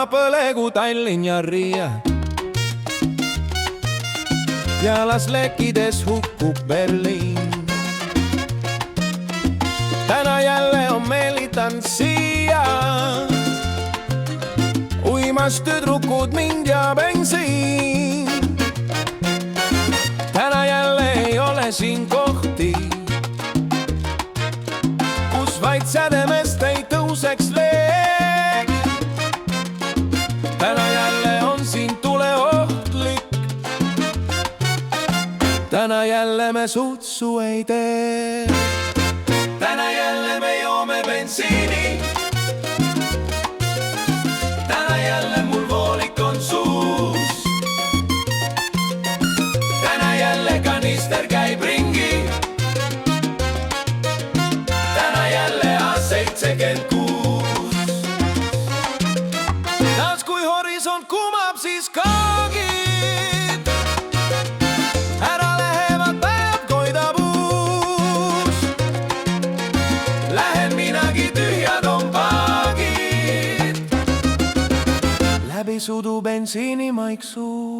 põlegu Tallinn ja Riia. Ja las lekkides hukkub Berliin. Täna jälle on meelitan siia uimas tüdrukud mind ja bensiin. Täna jälle ei ole siin kohti, kus vaid sädemest ei tõuseks leek. Täna jälle on siin tuleohtlik. Täna jälle me sutsu ei tee. Täna jälle me joome bensiini. Täna jälle mul voolik on suus. Täna jälle kanister käib ringi. Täna jälle A76. Taas kui horisont kumab, siis kaagid ära lähevad, päev koidab uus. Lähen minagi, tühjad on paagid. Läbi sudu bensiini maik suus.